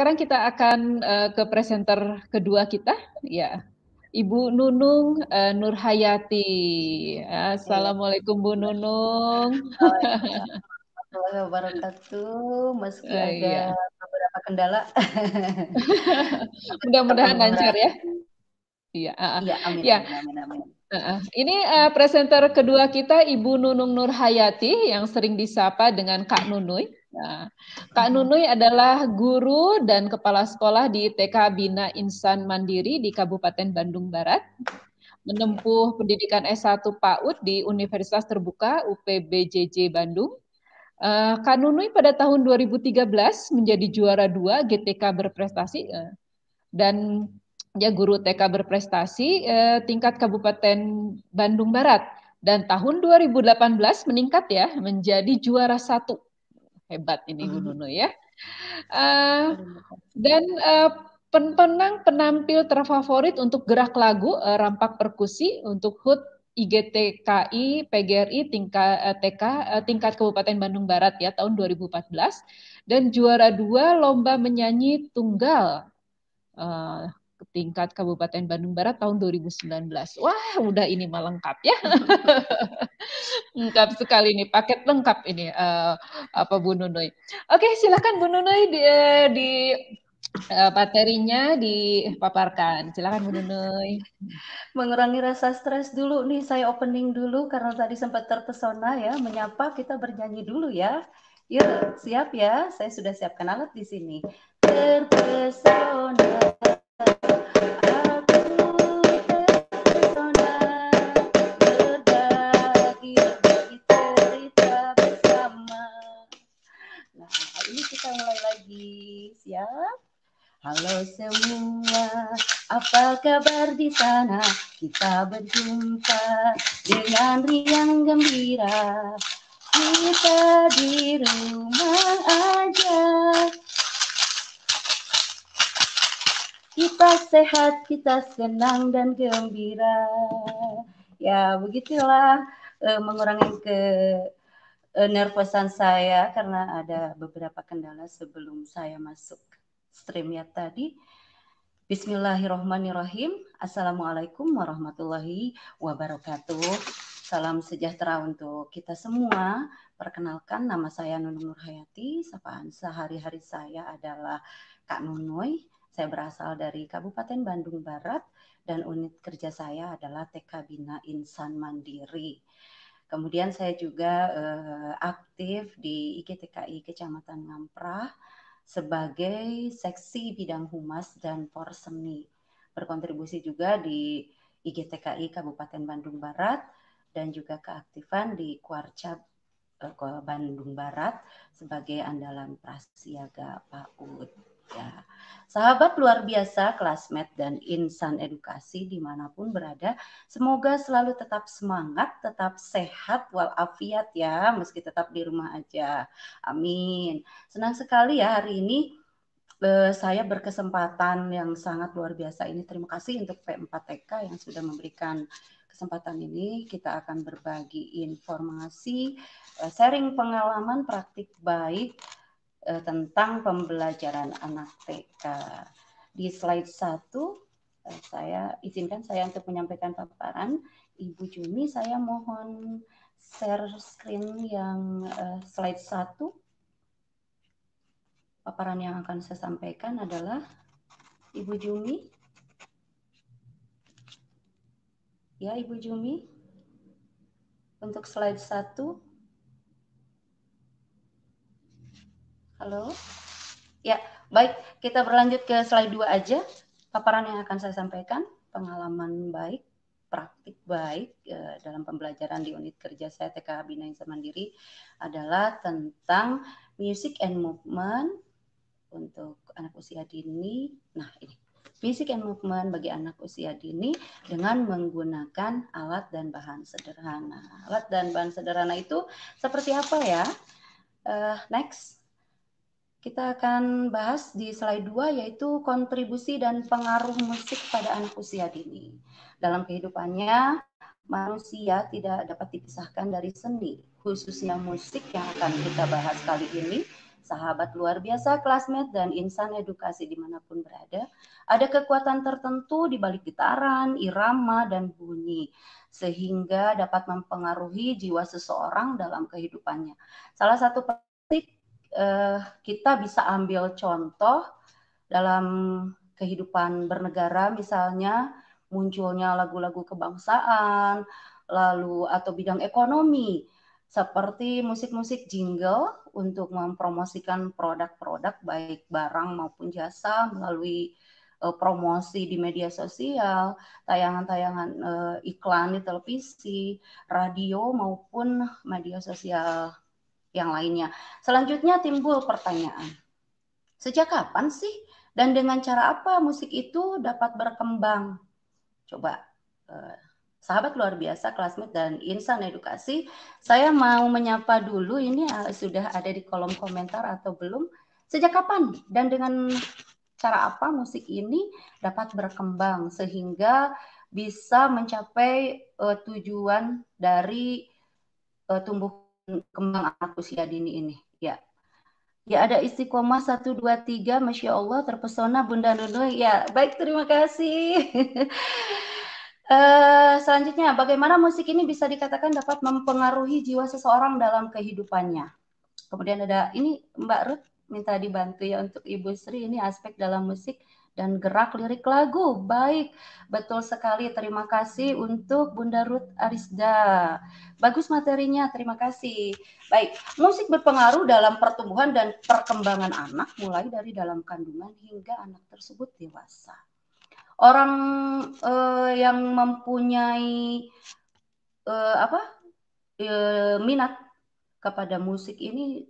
sekarang kita akan ke presenter kedua kita, ya, Ibu Nunung Nurhayati. Assalamualaikum Bu Nunung. Waalaikumsalam warahmatullahi wabarakatuh. Meski ada Iya. beberapa kendala. Mudah-mudahan lancar ya. Iya, Iya, amin, ya. amin, amin, amin. Ini presenter kedua kita Ibu Nunung Nurhayati yang sering disapa dengan Kak Nunuy. Nah, Kak Nunuy adalah guru dan kepala sekolah di TK Bina Insan Mandiri di Kabupaten Bandung Barat. Menempuh pendidikan S1 PAUD di Universitas Terbuka UPBJJ Bandung. Kak Nunuy pada tahun 2013 menjadi juara 2 GTK berprestasi dan ya guru TK berprestasi tingkat Kabupaten Bandung Barat, dan tahun 2018 meningkat ya menjadi juara 1. Hebat ini Bu Nunuy ya. Dan penang penampil terfavorit untuk gerak lagu rampak perkusi untuk HUT IGTKI PGRI tingkat Kabupaten Bandung Barat ya tahun 2014, dan juara 2 lomba menyanyi tunggal tingkat Kabupaten Bandung Barat tahun 2019. Wah, udah ini mah lengkap ya. Lengkap sekali nih, paket lengkap ini apa Bu Nunuy. Oke, silakan Bu Nunuy di materinya dipaparkan. Silakan Bu Nunuy. Mengurangi rasa stres dulu nih, saya opening dulu karena tadi sempat terpesona ya, menyapa, kita bernyanyi dulu ya. Yuk, siap ya? Saya sudah siapkan alat di sini. Terpesona. Halo semua, apa kabar di sana? Kita berjumpa dengan riang gembira. Kita di rumah aja. Kita sehat, kita senang dan gembira. Ya, begitulah mengurangi nervousan saya karena ada beberapa kendala sebelum saya masuk streamnya tadi. Bismillahirrahmanirrahim. Assalamualaikum warahmatullahi wabarakatuh. Salam sejahtera untuk kita semua. Perkenalkan, nama saya Nunung Nurhayati. Sapaan sehari-hari saya adalah Kak Nunuy. Saya berasal dari Kabupaten Bandung Barat dan unit kerja saya adalah TK Bina Insan Mandiri. Kemudian saya juga aktif di IGTKI Kecamatan Ngamprah sebagai seksi bidang humas dan porseni. Berkontribusi juga di IGTKI Kabupaten Bandung Barat dan juga keaktifan di Kuarcap Bandung Barat sebagai andalan prasiaga PAUD. Ya. Sahabat luar biasa, classmate dan insan edukasi dimanapun berada, semoga selalu tetap semangat, tetap sehat walafiat ya, meski tetap di rumah aja. Amin. Senang sekali ya hari ini saya berkesempatan yang sangat luar biasa ini. Terima kasih untuk P4TK yang sudah memberikan kesempatan ini. Kita akan berbagi informasi, sharing pengalaman praktik baik tentang pembelajaran anak TK. Di slide 1, saya izinkan saya untuk menyampaikan paparan. Ibu Jumi, saya mohon share screen yang slide 1. Paparan yang akan saya sampaikan adalah Ibu Jumi. Ya, Ibu Jumi. Untuk slide 1. Halo. Ya, baik. Kita berlanjut ke slide 2 aja. Paparan yang akan saya sampaikan, pengalaman baik, praktik baik dalam pembelajaran di unit kerja saya TK Bina Insan Mandiri adalah tentang music and movement untuk anak usia dini. Nah, ini music and movement bagi anak usia dini dengan menggunakan alat dan bahan sederhana. Alat dan bahan sederhana itu seperti apa ya? Next. Kita akan bahas di slide 2 yaitu kontribusi dan pengaruh musik pada anak usia dini. Dalam kehidupannya, manusia tidak dapat dipisahkan dari seni, khususnya musik yang akan kita bahas kali ini. Sahabat luar biasa, classmate, dan insan edukasi dimanapun berada, ada kekuatan tertentu di balik getaran, irama, dan bunyi, sehingga dapat mempengaruhi jiwa seseorang dalam kehidupannya. Salah satu kita bisa ambil contoh dalam kehidupan bernegara, misalnya munculnya lagu-lagu kebangsaan, lalu atau bidang ekonomi, seperti musik-musik jingle untuk mempromosikan produk-produk baik barang maupun jasa melalui promosi di media sosial, tayangan-tayangan iklan di televisi, radio maupun media sosial yang lainnya. Selanjutnya timbul pertanyaan, sejak kapan sih dan dengan cara apa musik itu dapat berkembang? Coba sahabat luar biasa, classmate, dan insan edukasi, saya mau menyapa dulu, ini sudah ada di kolom komentar atau belum? Sejak kapan dan dengan cara apa musik ini dapat berkembang sehingga bisa mencapai tujuan dari tumbuh kembang anak usia dini ini? Ya, ada istiqomah 1, 2, 3, Masya Allah, terpesona Bunda Nunung. Ya, baik, terima kasih. Selanjutnya, bagaimana musik ini bisa dikatakan dapat mempengaruhi jiwa seseorang dalam kehidupannya? Kemudian ada, ini Mbak Ruth minta dibantu ya untuk Ibu Sri, ini aspek dalam musik dan gerak lirik lagu. Baik, betul sekali. Terima kasih untuk Bunda Ruth Arisda. Bagus materinya, terima kasih. Baik, musik berpengaruh dalam pertumbuhan dan perkembangan anak mulai dari dalam kandungan hingga anak tersebut dewasa. Orang yang mempunyai minat kepada musik ini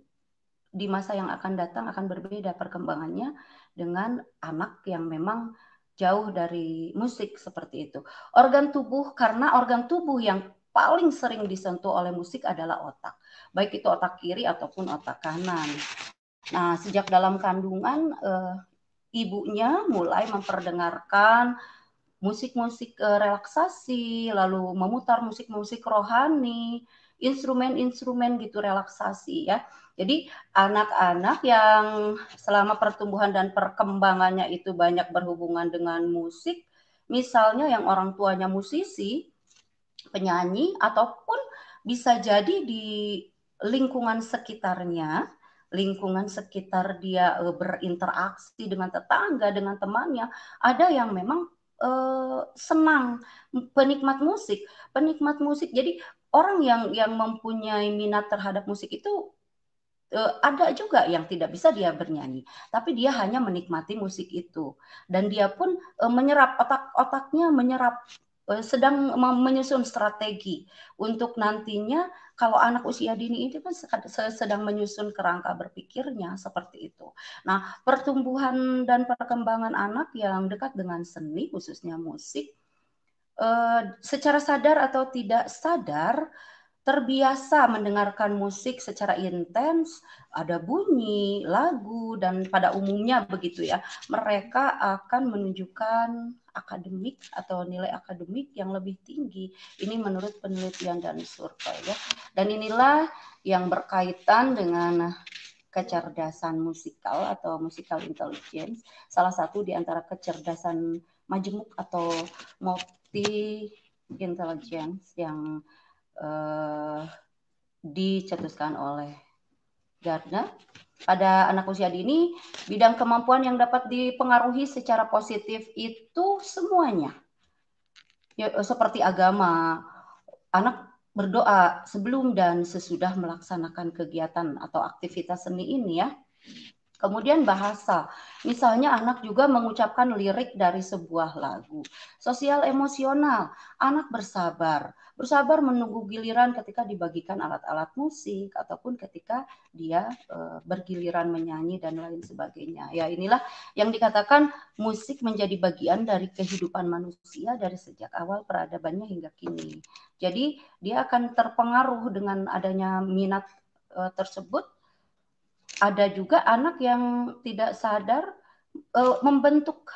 di masa yang akan datang akan berbeda perkembangannya dengan anak yang memang jauh dari musik seperti itu. Karena organ tubuh yang paling sering disentuh oleh musik adalah otak. Baik itu otak kiri ataupun otak kanan. Nah, sejak dalam kandungan, ibunya mulai memperdengarkan musik-musik relaksasi, lalu memutar musik-musik rohani, instrumen-instrumen gitu relaksasi ya. Jadi anak-anak yang selama pertumbuhan dan perkembangannya itu banyak berhubungan dengan musik, misalnya yang orang tuanya musisi, penyanyi, ataupun bisa jadi di lingkungan sekitarnya, lingkungan sekitar dia berinteraksi dengan tetangga, dengan temannya, ada yang memang senang, penikmat musik. Jadi orang yang mempunyai minat terhadap musik itu ada juga yang tidak bisa dia bernyanyi, tapi dia hanya menikmati musik itu, dan dia pun menyerap otaknya menyerap sedang menyusun strategi untuk nantinya kalau anak usia dini itu kan sedang menyusun kerangka berpikirnya seperti itu. Nah, pertumbuhan dan perkembangan anak yang dekat dengan seni khususnya musik secara sadar atau tidak sadar terbiasa mendengarkan musik secara intens, ada bunyi, lagu, dan pada umumnya begitu ya, mereka akan menunjukkan akademik atau nilai akademik yang lebih tinggi. Ini menurut penelitian dan survei ya. Dan inilah yang berkaitan dengan kecerdasan musikal atau musical intelligence, salah satu di antara kecerdasan majemuk atau multi intelligence yang dicetuskan oleh Gardner. Pada anak usia dini, bidang kemampuan yang dapat dipengaruhi secara positif itu semuanya. Ya, seperti agama, anak berdoa sebelum dan sesudah melaksanakan kegiatan atau aktivitas seni ini ya. Kemudian bahasa, misalnya anak juga mengucapkan lirik dari sebuah lagu. Sosial emosional, anak bersabar menunggu giliran ketika dibagikan alat-alat musik ataupun ketika dia bergiliran menyanyi dan lain sebagainya. Ya, inilah yang dikatakan musik menjadi bagian dari kehidupan manusia dari sejak awal peradabannya hingga kini. Jadi dia akan terpengaruh dengan adanya minat tersebut. Ada juga anak yang tidak sadar membentuk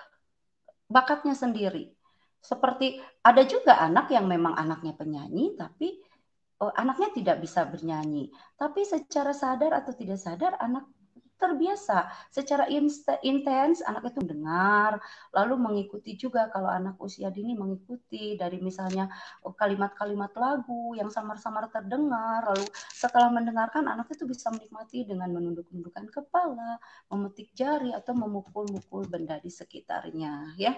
bakatnya sendiri. Seperti ada juga anak yang memang anaknya penyanyi, tapi anaknya tidak bisa bernyanyi. Tapi secara sadar atau tidak sadar, anak terbiasa secara intens anak itu mendengar, lalu mengikuti juga. Kalau anak usia dini mengikuti dari misalnya kalimat-kalimat lagu yang samar-samar terdengar, lalu setelah mendengarkan anak itu bisa menikmati dengan menunduk-nundukkan kepala, memetik jari atau memukul-mukul benda di sekitarnya, ya.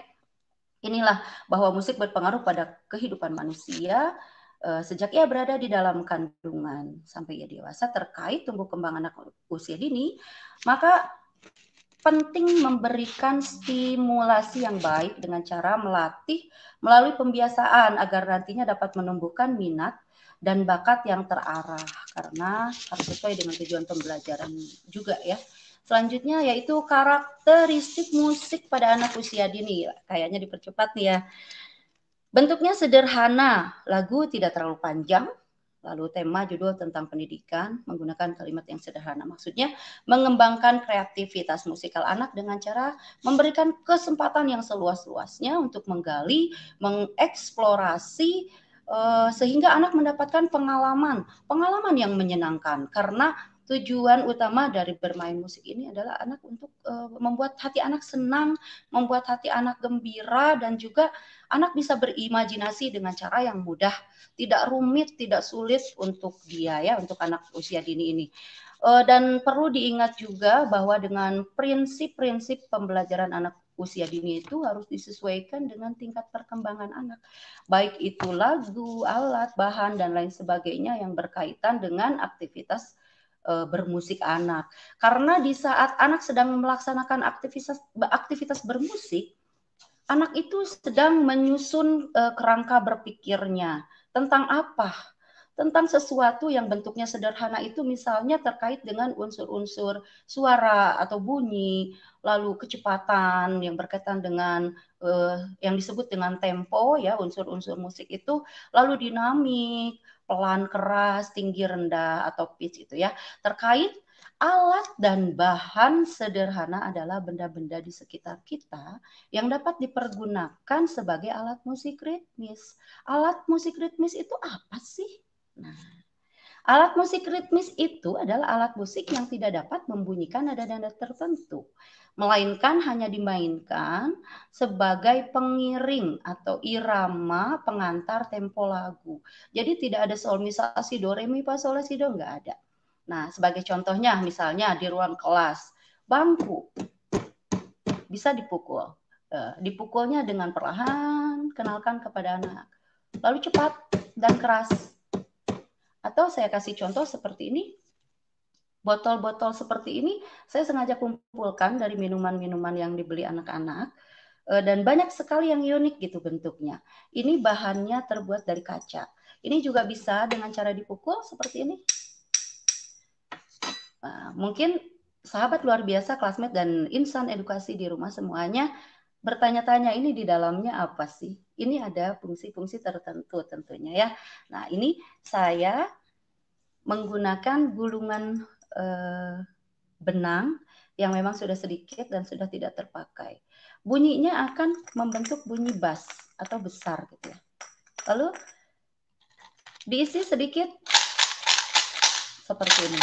Inilah bahwa musik berpengaruh pada kehidupan manusia sejak ia berada di dalam kandungan sampai ia dewasa. Terkait tumbuh kembang anak usia dini, maka penting memberikan stimulasi yang baik dengan cara melatih melalui pembiasaan agar nantinya dapat menumbuhkan minat dan bakat yang terarah, karena harus sesuai dengan tujuan pembelajaran juga ya. Selanjutnya yaitu karakteristik musik pada anak usia dini. Kayaknya dipercepat nih ya. Bentuknya sederhana, lagu tidak terlalu panjang, lalu tema judul tentang pendidikan, menggunakan kalimat yang sederhana. Maksudnya mengembangkan kreativitas musikal anak dengan cara memberikan kesempatan yang seluas-luasnya untuk menggali, mengeksplorasi, sehingga anak mendapatkan pengalaman yang menyenangkan. Karena tujuan utama dari bermain musik ini adalah anak untuk membuat hati anak senang, membuat hati anak gembira, dan juga anak bisa berimajinasi dengan cara yang mudah, tidak rumit, tidak sulit untuk dia ya, untuk anak usia dini ini. Dan perlu diingat juga bahwa dengan prinsip-prinsip pembelajaran anak usia dini itu harus disesuaikan dengan tingkat perkembangan anak. Baik itu lagu, alat, bahan, dan lain sebagainya yang berkaitan dengan aktivitas bermusik anak. Karena di saat anak sedang melaksanakan aktivitas bermusik, anak itu sedang menyusun kerangka berpikirnya tentang apa? Tentang sesuatu yang bentuknya sederhana itu, misalnya terkait dengan unsur-unsur suara atau bunyi, lalu kecepatan yang berkaitan dengan yang disebut dengan tempo ya, unsur-unsur musik itu, lalu dinamik, pelan, keras, tinggi, rendah atau pitch itu ya. Terkait alat dan bahan sederhana adalah benda-benda di sekitar kita yang dapat dipergunakan sebagai alat musik ritmis. Alat musik ritmis itu apa sih? Nah, alat musik ritmis itu adalah alat musik yang tidak dapat membunyikan nada-nada tertentu, melainkan hanya dimainkan sebagai pengiring atau irama pengantar tempo lagu. Jadi tidak ada sol, mi, sa, si, do, re, mi, fa, sol, la, si, do, nggak ada. Nah, sebagai contohnya misalnya di ruang kelas, bangku bisa dipukul. Dipukulnya dengan perlahan, kenalkan kepada anak. Lalu cepat dan keras. Atau saya kasih contoh seperti ini. Botol-botol seperti ini saya sengaja kumpulkan dari minuman-minuman yang dibeli anak-anak. Dan banyak sekali yang unik gitu bentuknya. Ini bahannya terbuat dari kaca. Ini juga bisa dengan cara dipukul seperti ini. Nah, mungkin sahabat luar biasa, classmate dan insan edukasi di rumah semuanya bertanya-tanya, ini di dalamnya apa sih? Ini ada fungsi-fungsi tertentu tentunya ya. Nah, ini saya menggunakan gulungan benang yang memang sudah sedikit dan sudah tidak terpakai. Bunyinya akan membentuk bunyi bass atau besar gitu ya. Lalu diisi sedikit seperti ini.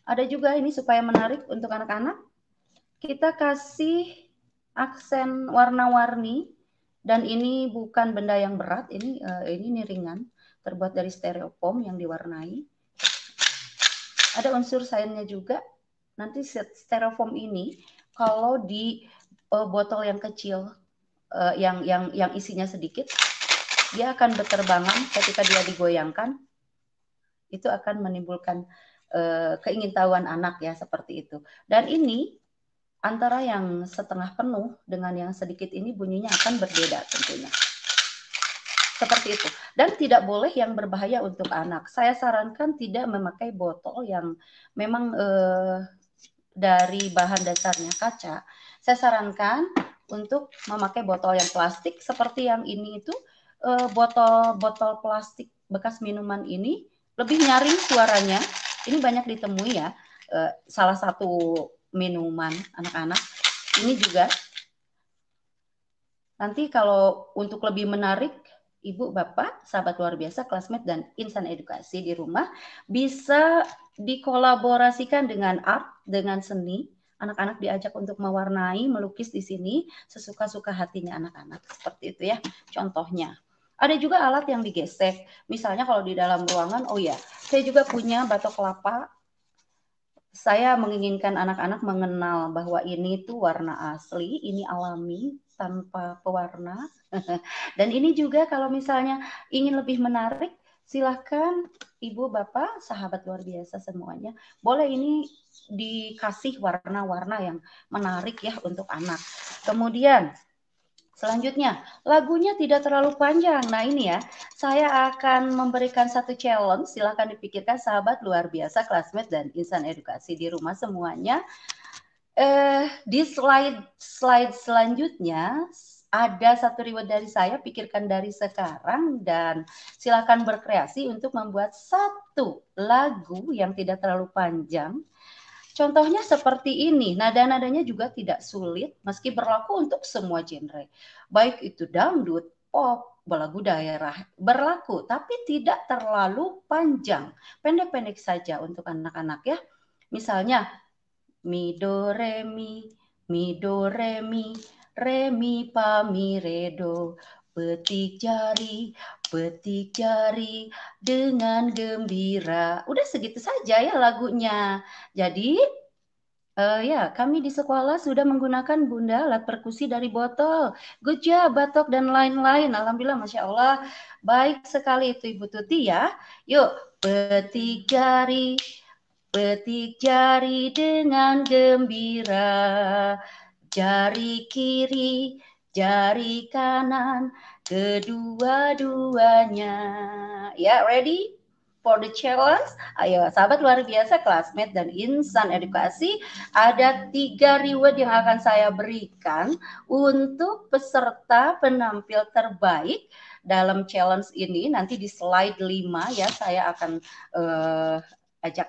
Ada juga ini supaya menarik untuk anak-anak. Kita kasih aksen warna-warni, dan ini bukan benda yang berat, ini ringan, terbuat dari styrofoam yang diwarnai. Ada unsur sainnya juga. Nanti styrofoam ini kalau di botol yang kecil yang isinya sedikit, dia akan berterbangan ketika dia digoyangkan. Itu akan menimbulkan keingintahuan anak ya, seperti itu. Dan ini antara yang setengah penuh dengan yang sedikit ini bunyinya akan berbeda tentunya. Seperti itu. Dan tidak boleh yang berbahaya untuk anak. Saya sarankan tidak memakai botol yang memang dari bahan dasarnya kaca. Saya sarankan untuk memakai botol yang plastik seperti yang ini itu, botol plastik bekas minuman ini lebih nyaring suaranya. Ini banyak ditemui ya, salah satu minuman anak-anak. Ini juga nanti kalau untuk lebih menarik Ibu, Bapak, sahabat luar biasa, classmate, dan insan edukasi di rumah bisa dikolaborasikan dengan art, dengan seni. Anak-anak diajak untuk mewarnai, melukis di sini sesuka-suka hatinya anak-anak. Seperti itu ya, contohnya. Ada juga alat yang digesek. Misalnya kalau di dalam ruangan, oh ya, saya juga punya batok kelapa. Saya menginginkan anak-anak mengenal bahwa ini tuh warna asli, ini alami, tanpa pewarna. Dan ini juga kalau misalnya ingin lebih menarik, silahkan Ibu, Bapak, sahabat luar biasa semuanya, boleh ini dikasih warna-warna yang menarik ya untuk anak. Kemudian selanjutnya, lagunya tidak terlalu panjang. Nah ini ya, saya akan memberikan satu challenge. Silahkan dipikirkan sahabat luar biasa, classmate, dan insan edukasi di rumah semuanya. Di slide selanjutnya ada satu reward dari saya, pikirkan dari sekarang dan silakan berkreasi untuk membuat satu lagu yang tidak terlalu panjang. Contohnya seperti ini, nada-nadanya juga tidak sulit meski berlaku untuk semua genre. Baik itu dangdut, pop, lagu daerah berlaku, tapi tidak terlalu panjang. Pendek-pendek saja untuk anak-anak ya. Misalnya mi do re mi, re mi fa mi re do. Petik jari dengan gembira. Udah segitu saja ya lagunya. Jadi ya, kami di sekolah sudah menggunakan bunda alat perkusi dari botol. Good job, batok dan lain-lain. Alhamdulillah, Masya Allah. Baik sekali itu Ibu Tuti ya. Yuk, petik jari dengan gembira. Jari kiri, jari kanan, kedua-duanya. Ya, ready for the challenge? Ayo, sahabat luar biasa, classmate, dan insan edukasi, ada 3 reward yang akan saya berikan untuk peserta penampil terbaik dalam challenge ini. Nanti di slide 5 ya, saya akan ajak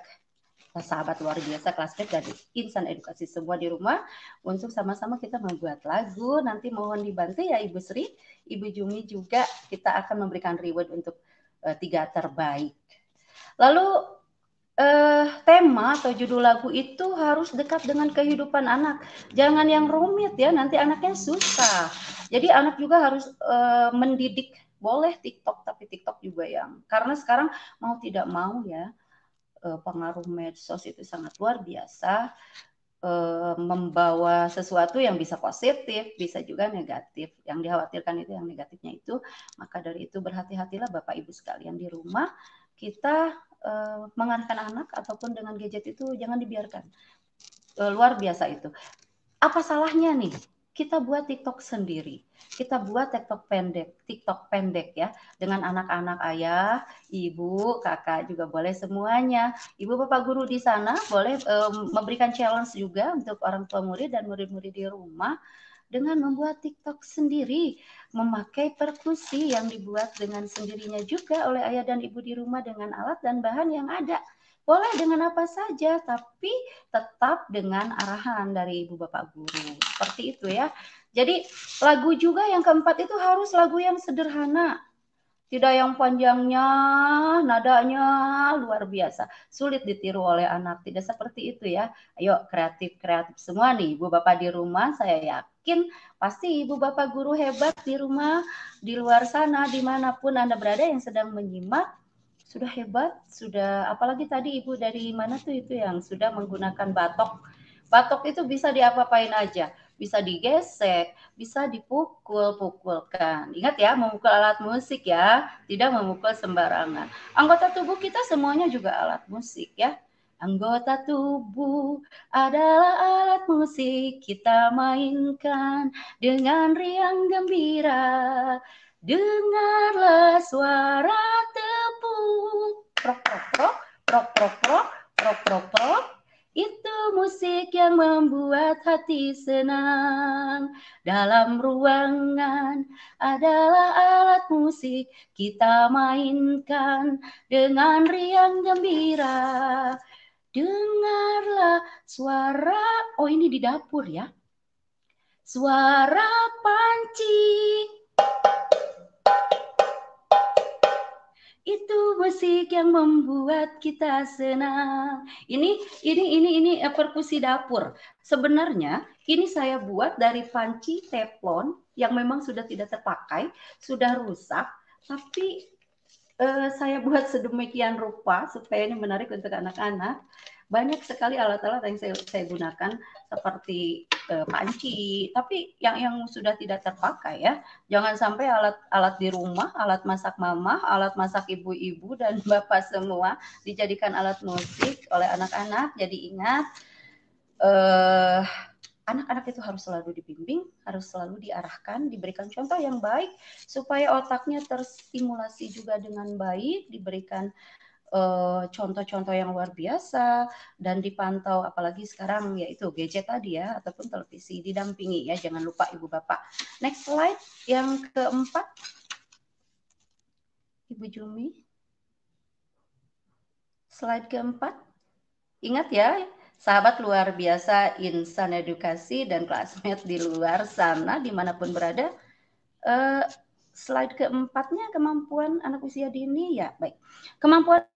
sahabat luar biasa, classmate, dan insan edukasi semua di rumah untuk sama-sama kita membuat lagu. Nanti mohon dibantu ya Ibu Sri, Ibu Jumi juga, kita akan memberikan reward untuk 3 terbaik. Lalu tema atau judul lagu itu harus dekat dengan kehidupan anak. Jangan yang rumit ya, nanti anaknya susah. Jadi anak juga harus mendidik. Boleh TikTok, tapi TikTok juga yang, karena sekarang mau tidak mau ya, pengaruh medsos itu sangat luar biasa, membawa sesuatu yang bisa positif, bisa juga negatif. Yang dikhawatirkan itu yang negatifnya itu. Maka dari itu berhati-hatilah Bapak Ibu sekalian di rumah, kita mengarahkan anak ataupun dengan gadget itu jangan dibiarkan. Luar biasa itu. Apa salahnya nih? Kita buat TikTok sendiri. Kita buat TikTok pendek ya, dengan anak-anak ayah, ibu, kakak juga boleh semuanya. Ibu bapak guru di sana boleh memberikan challenge juga untuk orang tua murid dan murid-murid di rumah dengan membuat TikTok sendiri, memakai perkusi yang dibuat dengan sendirinya juga oleh ayah dan ibu di rumah dengan alat dan bahan yang ada. Boleh dengan apa saja, tapi tetap dengan arahan dari ibu bapak guru. Seperti itu ya. Jadi lagu juga yang keempat itu harus lagu yang sederhana. Tidak yang panjangnya, nadanya luar biasa. Sulit ditiru oleh anak. Tidak seperti itu ya. Ayo kreatif-kreatif semua nih. Ibu bapak di rumah, saya yakin pasti ibu bapak guru hebat di rumah, di luar sana, dimanapun Anda berada yang sedang menyimak. Sudah hebat, sudah, apalagi tadi ibu dari mana tuh itu yang sudah menggunakan batok. Batok itu bisa diapa-apain aja, bisa digesek, bisa dipukul-pukulkan. Ingat ya, memukul alat musik ya, tidak memukul sembarangan. Anggota tubuh kita semuanya juga alat musik ya. Anggota tubuh adalah alat musik, kita mainkan dengan riang gembira. Dengarlah suara tepung, prok prok prok, prok prok prok, prok prok prok. Itu musik yang membuat hati senang. Dalam ruangan adalah alat musik, kita mainkan dengan riang gembira. Dengarlah suara, oh ini di dapur ya. Suara panci. Itu musik yang membuat kita senang. Ini perkusi dapur. Sebenarnya ini saya buat dari panci teflon yang memang sudah tidak terpakai, sudah rusak, tapi saya buat sedemikian rupa supaya ini menarik untuk anak-anak. Banyak sekali alat-alat yang saya gunakan seperti panci, tapi yang sudah tidak terpakai ya. Jangan sampai alat-alat di rumah, alat masak mama, alat masak ibu-ibu dan bapak semua dijadikan alat musik oleh anak-anak. Jadi ingat, anak-anak itu harus selalu dibimbing, harus selalu diarahkan, diberikan contoh yang baik supaya otaknya terstimulasi juga dengan baik, diberikan contoh-contoh yang luar biasa dan dipantau, apalagi sekarang yaitu gadget tadi ya ataupun televisi, didampingi ya, jangan lupa ibu bapak. Next slide yang keempat, Ibu Jumi. Slide keempat, ingat ya sahabat luar biasa insan edukasi dan classmate di luar sana dimanapun berada, slide keempatnya kemampuan anak usia dini ya, baik, kemampuan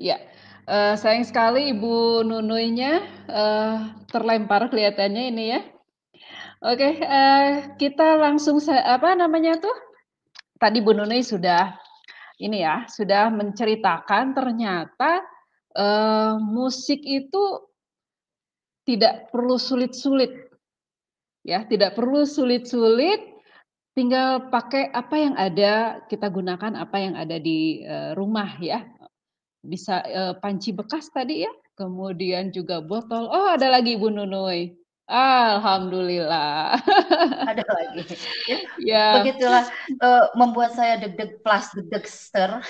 Ya, sayang sekali Ibu Nunuynya terlempar kelihatannya ini ya. Oke, kita langsung apa namanya tuh? Tadi Bu Nunuy sudah ini ya, sudah menceritakan ternyata musik itu tidak perlu sulit-sulit ya, tidak perlu sulit-sulit, tinggal pakai apa yang ada, kita gunakan apa yang ada di rumah ya. Bisa, panci bekas tadi ya, kemudian juga botol. Oh, ada lagi Bu Nunuy. Alhamdulillah. ada lagi. Ya, Ya, begitulah membuat saya deg-deg plus deg-degster.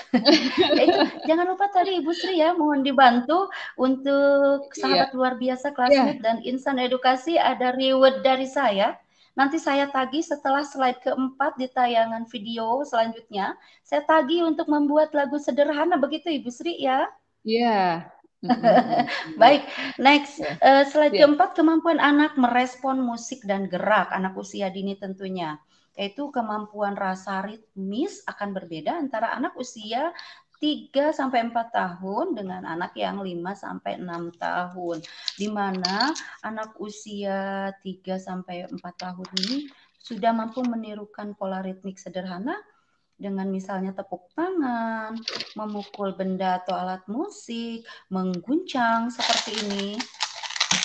Ya itu, jangan lupa tadi Ibu Sri ya, mohon dibantu untuk iya, sahabat luar biasa, iya, classmate dan insan edukasi, ada reward dari saya. Nanti saya tagih setelah slide keempat di tayangan video selanjutnya. Saya tagih untuk membuat lagu sederhana, begitu Ibu Sri ya. iya. Mhm mhm, iya, Baik, next iya, slide iya. keempat, kemampuan anak merespon musik dan gerak, anak usia dini tentunya. Yaitu kemampuan rasa ritmis akan berbeda antara anak usia 3 sampai 4 tahun dengan anak yang 5 sampai 6 tahun. Di mana anak usia 3 sampai 4 tahun ini sudah mampu menirukan pola ritmik sederhana dengan misalnya tepuk tangan, memukul benda atau alat musik, mengguncang seperti ini,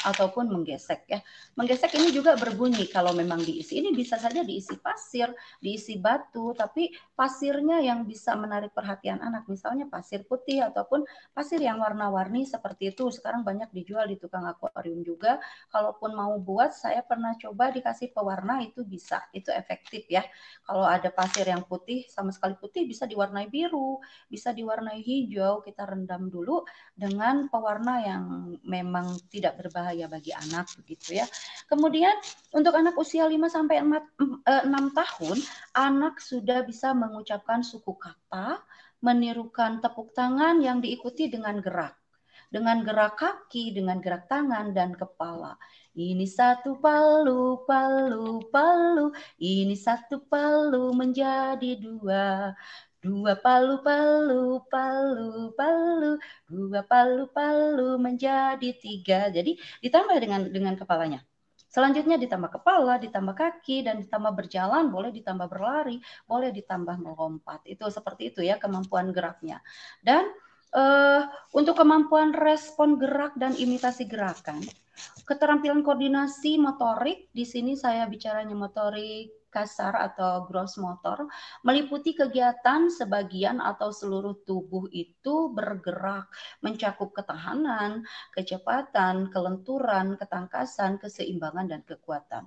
ataupun menggesek ya. Menggesek ini juga berbunyi kalau memang diisi. Ini bisa saja diisi pasir, diisi batu, tapi pasirnya yang bisa menarik perhatian anak. Misalnya pasir putih ataupun pasir yang warna-warni seperti itu. Sekarang banyak dijual di tukang akuarium juga. Kalaupun mau buat, saya pernah coba dikasih pewarna, itu bisa. Itu efektif ya. Kalau ada pasir yang putih, sama sekali putih, bisa diwarnai biru, bisa diwarnai hijau. Kita rendam dulu dengan pewarna yang memang tidak berbahaya bagi anak begitu ya. Kemudian untuk anak usia 5 sampai 6 tahun, anak sudah bisa mengucapkan suku kata, menirukan tepuk tangan yang diikuti dengan gerak. Dengan gerak kaki, dengan gerak tangan dan kepala. Ini satu palu, palu, palu. Ini satu palu menjadi dua. Dua palu, palu, palu, palu. Dua palu, palu menjadi tiga. Jadi ditambah dengan kepalanya. Selanjutnya ditambah kepala, ditambah kaki, dan ditambah berjalan, boleh ditambah berlari, boleh ditambah melompat. Itu seperti itu ya kemampuan geraknya. Dan untuk kemampuan respon gerak dan imitasi gerakan, keterampilan koordinasi motorik, di sini saya bicaranya motorik kasar atau gross motor, meliputi kegiatan sebagian atau seluruh tubuh itu bergerak, mencakup ketahanan, kecepatan, kelenturan, ketangkasan, keseimbangan, dan kekuatan.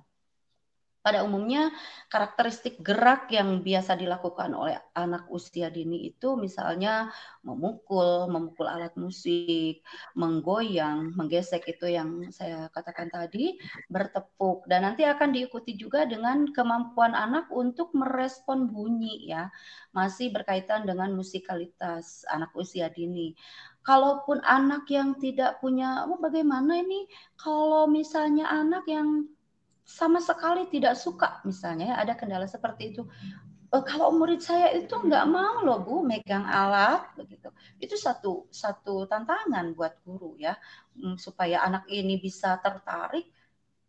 Pada umumnya karakteristik gerak yang biasa dilakukan oleh anak usia dini itu misalnya memukul alat musik, menggoyang, menggesek, itu yang saya katakan tadi, bertepuk, dan nanti akan diikuti juga dengan kemampuan anak untuk merespon bunyi ya, masih berkaitan dengan musikalitas anak usia dini. Kalaupun anak yang tidak punya, bagaimana ini kalau misalnya anak yang sama sekali tidak suka, misalnya ada kendala seperti itu. Kalau murid saya itu nggak mau loh Bu megang alat begitu. Itu satu tantangan buat guru ya, supaya anak ini bisa tertarik.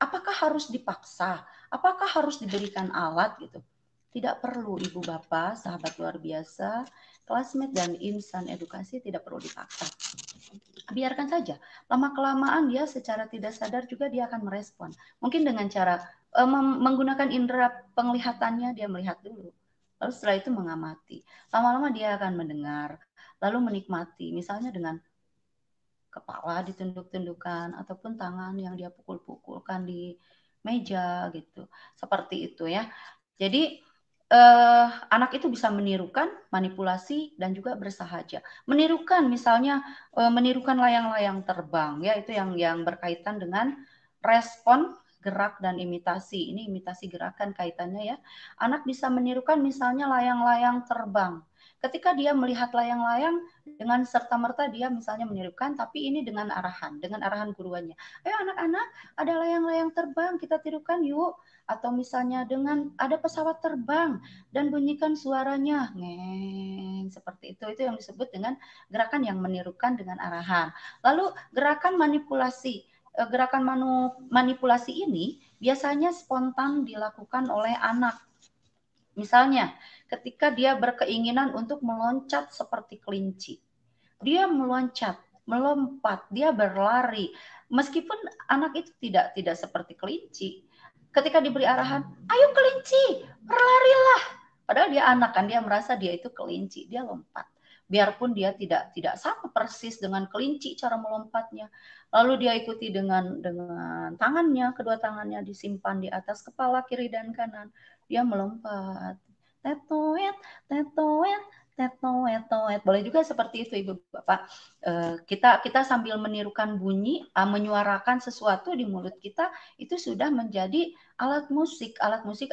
Apakah harus dipaksa? Apakah harus diberikan alat gitu? Tidak perlu Ibu Bapak, sahabat luar biasa, classmate dan insan edukasi, tidak perlu dipaksa. Biarkan saja, lama-kelamaan dia secara tidak sadar juga dia akan merespon. Mungkin dengan cara menggunakan indera penglihatannya, dia melihat dulu. Lalu setelah itu mengamati. Lama-lama dia akan mendengar, lalu menikmati. Misalnya dengan kepala ditunduk-tundukkan, ataupun tangan yang dia pukul-pukulkan di meja gitu. Seperti itu ya. Jadi anak itu bisa menirukan, manipulasi, dan juga bersahaja. Menirukan misalnya menirukan layang-layang terbang ya, itu yang berkaitan dengan respon gerak dan imitasi. Ini imitasi gerakan kaitannya ya. Anak bisa menirukan misalnya layang-layang terbang. Ketika dia melihat layang-layang, dengan serta-merta dia misalnya menirukan, tapi ini dengan arahan guruannya. Ayo anak-anak, ada layang-layang terbang, kita tirukan yuk. Atau misalnya dengan ada pesawat terbang dan bunyikan suaranya, ngeng, seperti itu. Itu yang disebut dengan gerakan yang menirukan dengan arahan. Lalu gerakan manipulasi. Gerakan manipulasi ini biasanya spontan dilakukan oleh anak. Misalnya, ketika dia berkeinginan untuk meloncat seperti kelinci, dia meloncat, melompat, dia berlari. Meskipun anak itu tidak seperti kelinci, ketika diberi arahan, ayo kelinci, berlarilah. Padahal dia anak kan, dia merasa dia itu kelinci, dia lompat. Biarpun dia tidak sama persis dengan kelinci cara melompatnya. Lalu dia ikuti dengan tangannya, kedua tangannya disimpan di atas kepala kiri dan kanan. Dia melompat. Tetoet, tetoet, tetoet, tetoet. Boleh juga seperti itu Ibu Bapak. Kita sambil menirukan bunyi, menyuarakan sesuatu di mulut kita, itu sudah menjadi alat musik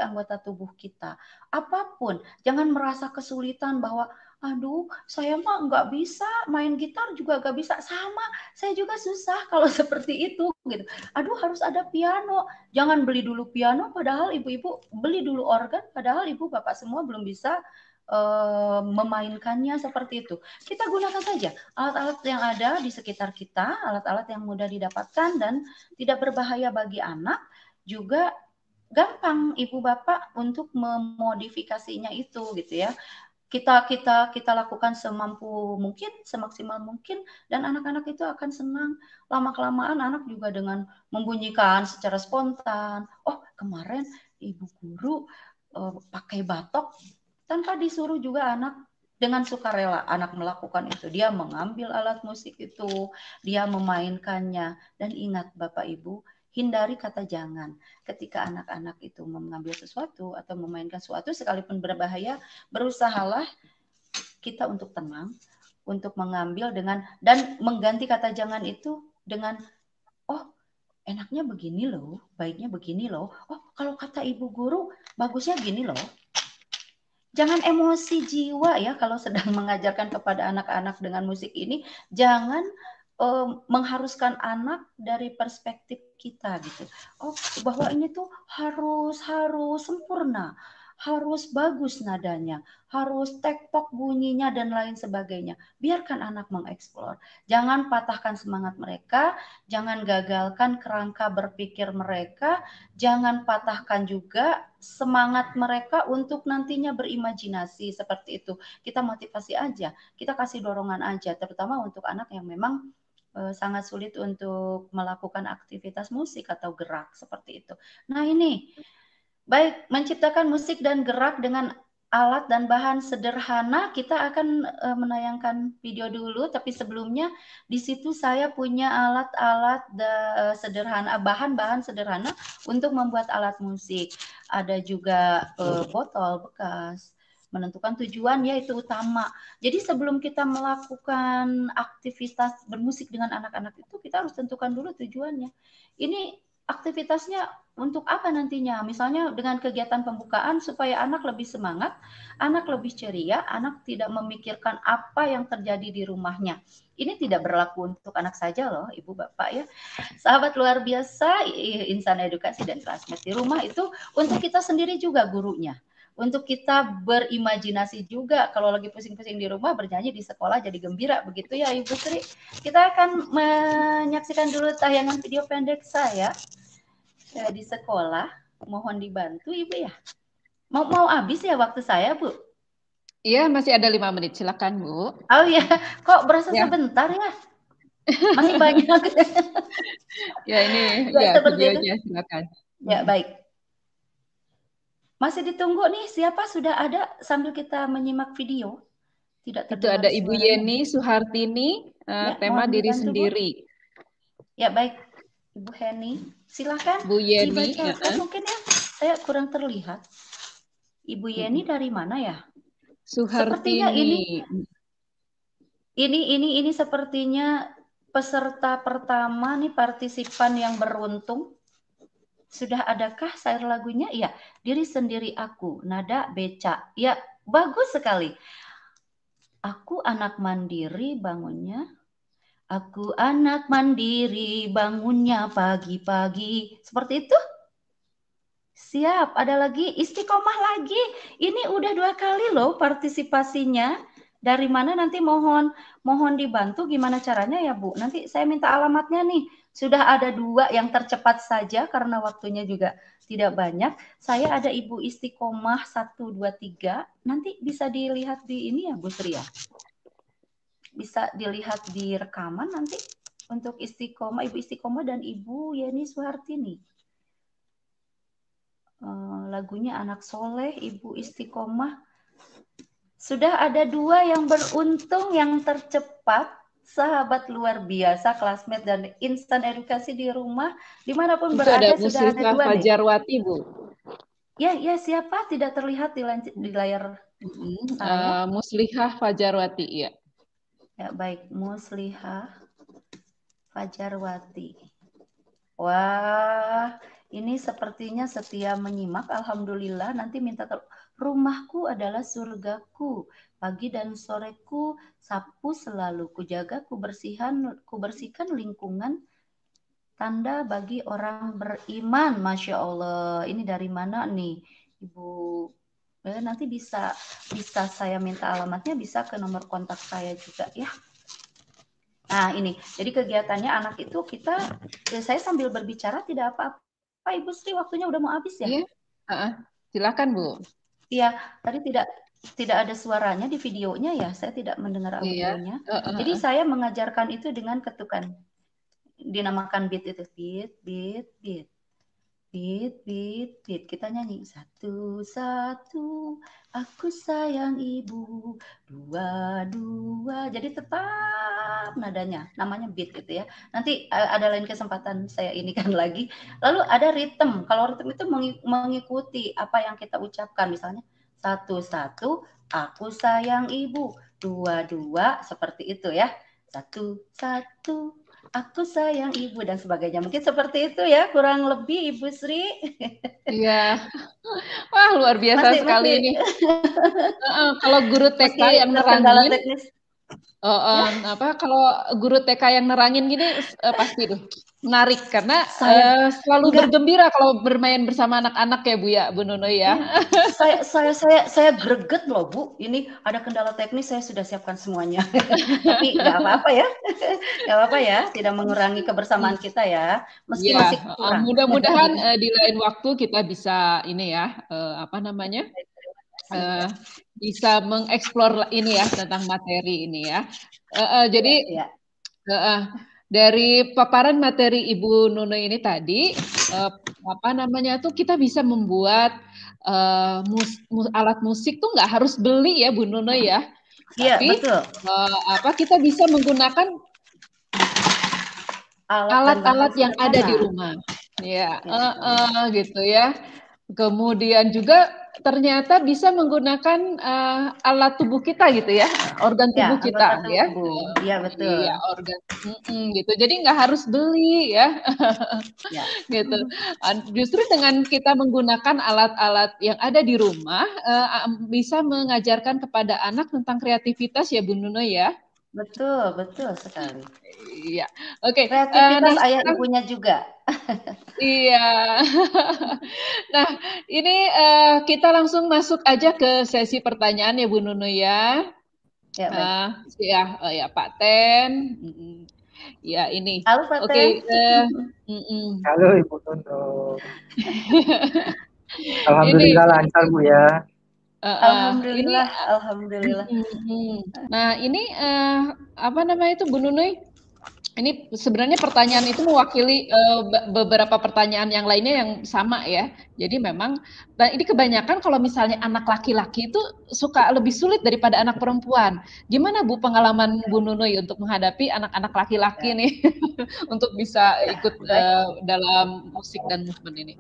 anggota tubuh kita. Apapun, jangan merasa kesulitan bahwa aduh, saya mah nggak bisa main gitar juga nggak bisa, sama. Saya juga susah kalau seperti itu gitu. Aduh, harus ada piano. Jangan beli dulu piano, padahal ibu-ibu beli dulu organ, padahal ibu bapak semua belum bisa memainkannya seperti itu. Kita gunakan saja alat-alat yang ada di sekitar kita, alat-alat yang mudah didapatkan dan tidak berbahaya bagi anak, juga gampang ibu bapak untuk memodifikasinya itu gitu ya. Kita lakukan semampu mungkin, semaksimal mungkin, dan anak-anak itu akan senang. Lama-kelamaan anak juga dengan membunyikan secara spontan. Oh, kemarin ibu guru pakai batok, tanpa disuruh juga anak dengan sukarela anak melakukan itu. Dia mengambil alat musik itu, dia memainkannya. Dan ingat Bapak Ibu, hindari kata jangan. Ketika anak-anak itu mengambil sesuatu atau memainkan sesuatu sekalipun berbahaya, berusahalah kita untuk tenang, untuk mengambil dan mengganti kata jangan itu dengan, oh enaknya begini loh, baiknya begini loh. Oh kalau kata ibu guru bagusnya gini loh. Jangan emosi jiwa ya kalau sedang mengajarkan kepada anak-anak dengan musik ini. Jangan mengharuskan anak dari perspektif kita gitu. Oh, bahwa ini tuh harus sempurna, harus bagus nadanya, harus tek-tok bunyinya dan lain sebagainya. Biarkan anak mengeksplor. Jangan patahkan semangat mereka, jangan gagalkan kerangka berpikir mereka, jangan patahkan juga semangat mereka untuk nantinya berimajinasi seperti itu. Kita motivasi aja, kita kasih dorongan aja, terutama untuk anak yang memang sangat sulit untuk melakukan aktivitas musik atau gerak seperti itu. Nah ini, baik menciptakan musik dan gerak dengan alat dan bahan sederhana, kita akan menayangkan video dulu, tapi sebelumnya di situ saya punya alat-alat sederhana, bahan-bahan sederhana untuk membuat alat musik. ada juga botol bekas. Menentukan tujuan ya itu utama. Jadi sebelum kita melakukan aktivitas bermusik dengan anak-anak itu, kita harus tentukan dulu tujuannya. Ini aktivitasnya untuk apa nantinya? Misalnya dengan kegiatan pembukaan supaya anak lebih semangat, anak lebih ceria, anak tidak memikirkan apa yang terjadi di rumahnya. Ini tidak berlaku untuk anak saja loh, Ibu Bapak ya. Sahabat luar biasa, insan edukasi dan classmate di rumah itu untuk kita sendiri juga gurunya. Untuk kita berimajinasi juga, kalau lagi pusing-pusing di rumah, bernyanyi di sekolah jadi gembira, begitu ya Ibu Sri. Kita akan menyaksikan dulu tayangan video pendek saya di sekolah. Mohon dibantu Ibu ya. Mau habis ya waktu saya Bu? Iya, masih ada 5 menit. Silakan Bu. Oh iya, kok berasa Ya. sebentar ya? Masih banyak. Ya ini Ya, ya videonya itu. silakan. Ya baik. Masih ditunggu nih, siapa sudah ada sambil kita menyimak video? Tidak terdengar Itu ada Ibu suaranya. Yeni Suhartini, Ya, tema diri dibantu, sendiri. Bu. Ya, baik. Ibu Heni, silakan Bu Yeni, dibacakan mungkin ya. Saya kurang terlihat. Ibu Yeni dari mana ya? Suhartini. Sepertinya ini sepertinya peserta pertama nih, partisipan yang beruntung. Sudah adakah share lagunya? Ya, diri sendiri aku, nada beca. Ya, bagus sekali. Aku anak mandiri bangunnya. Aku anak mandiri bangunnya pagi-pagi. Seperti itu? Siap, ada lagi istiqomah lagi. Ini udah 2 kali loh partisipasinya. Dari mana nanti mohon dibantu gimana caranya ya Bu. Nanti saya minta alamatnya nih. Sudah ada 2 yang tercepat saja karena waktunya juga tidak banyak. Saya ada Ibu Istiqomah 1, 2, 3. Nanti bisa dilihat di ini ya Bu Sri ya. Bisa dilihat di rekaman nanti untuk Istiqomah, Ibu Istiqomah dan Ibu Yeni Suhartini. Lagunya Anak Soleh, Ibu Istiqomah. Sudah ada 2 yang beruntung yang tercepat, sahabat luar biasa, classmate dan insan edukasi di rumah, dimanapun itu berada ada sudah ada 2 Fajarwati, Bu. Ya, siapa tidak terlihat di layar saya? Muslihah Fajarwati, ya. Ya, baik, Muslihah Fajarwati. Wah, ini sepertinya setia menyimak. Alhamdulillah, nanti minta rumahku adalah surgaku. Pagi dan soreku sapu selalu. Kujaga, kubersihkan lingkungan. Tanda bagi orang beriman. Masya Allah. Ini dari mana nih, Ibu? Nanti bisa saya minta alamatnya, bisa ke nomor kontak saya juga ya. Nah ini, jadi kegiatannya anak itu saya sambil berbicara tidak apa-apa. Ibu Sri, waktunya udah mau habis ya? Iya, silakan Bu. Iya, tadi tidak ada suaranya di videonya ya, saya tidak mendengar audionya. Jadi saya mengajarkan itu dengan ketukan, dinamakan beat itu, beat. Beat, kita nyanyi 1, 1, aku sayang ibu, 2, 2, jadi tetap nadanya, namanya beat gitu ya. Nanti ada lain kesempatan saya inikan lagi. Lalu ada ritme, kalau ritme itu mengikuti apa yang kita ucapkan, misalnya 1, 1, aku sayang ibu, 2, 2, seperti itu ya. 1, 1, aku sayang ibu dan sebagainya. Mungkin seperti itu ya, kurang lebih Ibu Sri. Iya. Wah, luar biasa sekali ini. Kalau guru TK yang nerangin, kalau guru TK yang nerangin gini pasti menarik karena selalu bergembira kalau bermain bersama anak-anak ya Bu ya, Bu Nuno ya. Saya greget loh Bu, ini ada kendala teknis, saya sudah siapkan semuanya. Tapi nggak apa-apa ya, tidak mengurangi kebersamaan kita ya, meski ya, masih kurang. Mudah-mudahan di lain waktu kita bisa ini ya, bisa mengeksplor ini ya tentang materi ini ya. Jadi dari paparan materi Ibu Nuno ini tadi, kita bisa membuat alat musik tuh nggak harus beli ya Bu Nuno ya. Tapi betul. Kita bisa menggunakan alat-alat yang ada di rumah. Ya, gitu ya. Kemudian juga ternyata bisa menggunakan alat tubuh kita gitu ya, organ Ya, tubuh anggota kita ya. tubuh. Iya, betul. Iya, organ gitu. Jadi nggak harus beli ya. Ya. Gitu. Justru dengan kita menggunakan alat-alat yang ada di rumah bisa mengajarkan kepada anak tentang kreativitas ya Bu Nuno ya. Betul, betul sekali. Iya. Oke. Kreativitas Nah, ayah sekarang ibunya juga. iya. Nah, ini kita langsung masuk aja ke sesi pertanyaan ya Bu Nuno ya. Ya, baik. Ya Pak Ten. Ya ini. Halo, Pak Oke. Ten. Halo Ibu Nunung. Ini. Alhamdulillah lancar Bu ya. Ini. Alhamdulillah, alhamdulillah. Nah, ini apa namanya itu Bu Nunuy? Ini sebenarnya pertanyaan itu mewakili beberapa pertanyaan yang lainnya yang sama ya. Jadi memang, dan ini kebanyakan kalau misalnya anak laki-laki itu suka lebih sulit daripada anak perempuan. Gimana Bu pengalaman Bu Nunuy untuk menghadapi anak-anak laki-laki nih untuk bisa ikut dalam musik dan movement ini?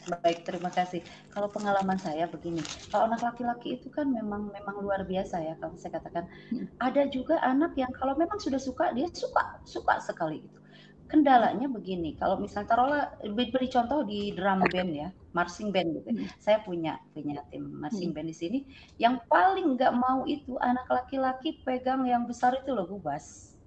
Baik, terima kasih. Kalau pengalaman saya begini, kalau anak laki-laki itu kan memang luar biasa ya, kalau saya katakan. Ada juga anak yang kalau memang sudah suka, dia suka sekali gitu. Kendalanya begini, kalau misalnya taruhlah beri contoh di drum band ya, marching band gitu. Saya punya tim marching band di sini, yang paling nggak mau itu anak laki-laki pegang yang besar itu loh, bass.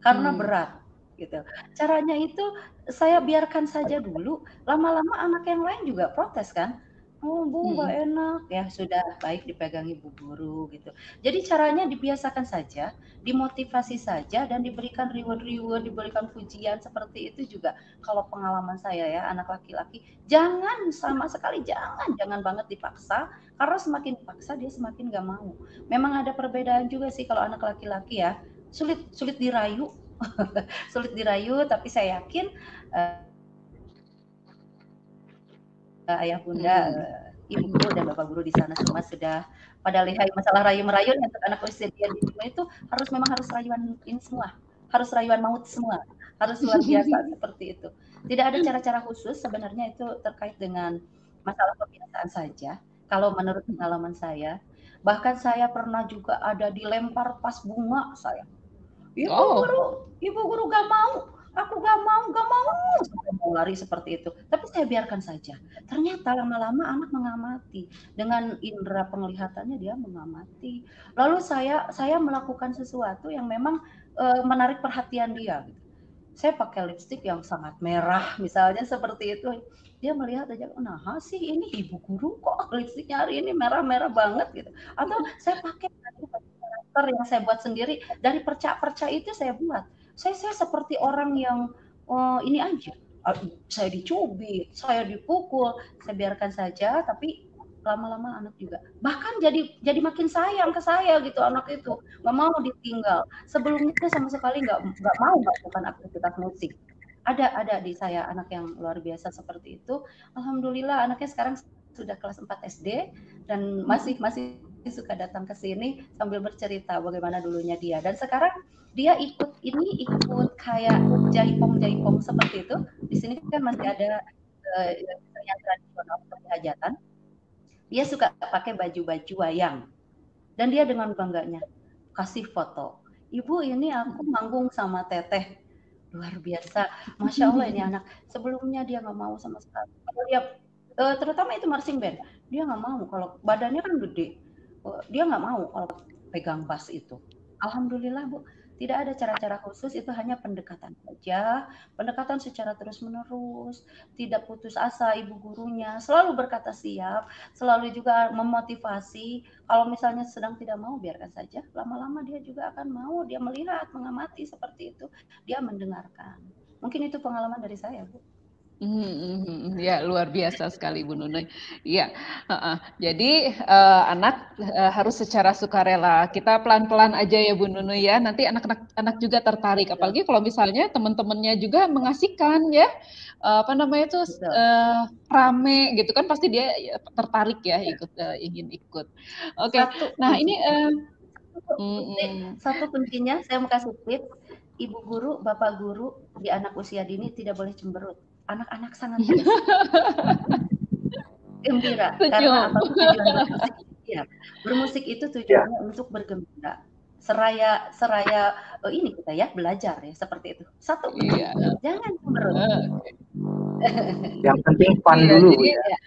Karena berat gitu. Caranya itu saya biarkan saja dulu, lama-lama anak yang lain juga protes kan. Oh Bu, nggak enak ya, sudah baik dipegang ibu guru gitu. Jadi caranya dibiasakan saja, dimotivasi saja, dan diberikan reward, diberikan pujian seperti itu juga. Kalau pengalaman saya ya, anak laki-laki jangan sama sekali jangan banget dipaksa, karena semakin dipaksa dia semakin nggak mau. Memang ada perbedaan juga sih kalau anak laki-laki ya, sulit dirayu. Sulit dirayu, tapi saya yakin ayah bunda, ibu guru dan bapak guru di sana semua sudah pada lihai masalah rayu-merayu. Untuk anak usia dia di rumah itu memang harus rayuan ini semua, harus rayuan maut semua, harus luar biasa seperti itu. Tidak ada cara-cara khusus sebenarnya, itu terkait dengan masalah kebiasaan saja. Kalau menurut pengalaman saya, bahkan saya pernah juga ada dilempar pas bunga saya. Ibu guru gak mau, aku gak mau, sampai mau lari seperti itu. Tapi saya biarkan saja. Ternyata lama-lama anak mengamati, dengan indera penglihatannya dia mengamati. Lalu saya melakukan sesuatu yang memang menarik perhatian dia. Saya pakai lipstik yang sangat merah, misalnya seperti itu. Dia melihat aja, nah sih ini ibu guru kok lipstiknya hari ini merah-merah banget gitu. Atau saya pakai yang saya buat sendiri, dari perca-perca itu saya buat. Saya seperti orang yang ini aja, saya dicubit, saya dipukul, saya biarkan saja, tapi lama-lama anak juga bahkan jadi makin sayang ke saya gitu, anak itu nggak mau ditinggal. Sebelumnya sama sekali nggak mau melakukan aktivitas musik. Ada di saya anak yang luar biasa seperti itu. Alhamdulillah anaknya sekarang sudah kelas 4 SD dan masih suka datang ke sini sambil bercerita bagaimana dulunya dia. Dan sekarang dia ikut kayak jaipong seperti itu. Di sini kan masih ada yang tradisional seperti hajatan. Dia suka pakai baju-baju wayang. Dan dia dengan bangganya kasih foto. Ibu, ini aku manggung sama Teteh. Luar biasa. Masya Allah ini anak. Sebelumnya dia nggak mau sama sekali. Kalau dia, terutama itu marching band, dia nggak mau. Kalau badannya kan gede, dia nggak mau kalau pegang bass itu. Alhamdulillah Bu, tidak ada cara-cara khusus, itu hanya pendekatan saja, pendekatan secara terus-menerus, tidak putus asa ibu gurunya, selalu berkata siap, selalu juga memotivasi. Kalau misalnya sedang tidak mau, biarkan saja, lama-lama dia juga akan mau, dia melihat, mengamati seperti itu, dia mendengarkan. Mungkin itu pengalaman dari saya, Bu. Ya, luar biasa sekali Bu Nunuy. Iya, jadi anak harus secara sukarela. Kita pelan-pelan aja ya Bu Nunuy ya. Nanti anak juga tertarik. Apalagi kalau misalnya teman-temannya juga mengasihkan ya, apa namanya itu rame gitu kan, pasti dia tertarik ya ingin ikut. Oke. Nah ini satu kuncinya saya mau kasih tips. Ibu guru, bapak guru di anak usia dini tidak boleh cemberut. Anak-anak sangat biasa. Gembira. Karena Senyum. apa tujuan bermusik? Ya, bermusik itu Ya, tujuannya untuk bergembira. Seraya seraya ini kita ya belajar ya seperti itu. Satu Iya. kunci. Jangan cemberut. yang penting fun Iya, dulu jadi Bu ya. Ya,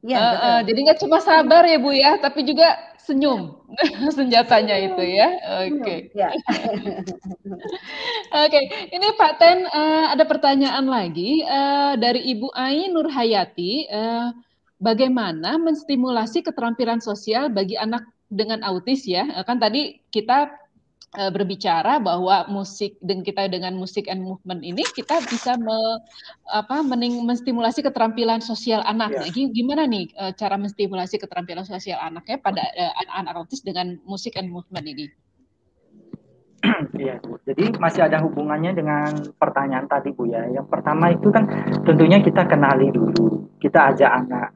iya betul. jadi nggak cuma sabar ya Bu ya, tapi juga senyum senjatanya itu Senyum, ya. senyum. Oke. Ya. Oke, ini Pak Ten, ada pertanyaan lagi dari Ibu Ai Nurhayati. Bagaimana menstimulasi keterampilan sosial bagi anak dengan autis ya? Kan tadi kita berbicara bahwa musik dan kita dengan musik and movement ini kita bisa menstimulasi keterampilan sosial anak. Nah, Ya, gimana nih cara menstimulasi keterampilan sosial anaknya pada anak-anak autis dengan musik and movement ini? iya Bu. Jadi masih ada hubungannya dengan pertanyaan tadi Bu ya. Yang pertama itu kan tentunya kita kenali dulu. Kita ajak anak.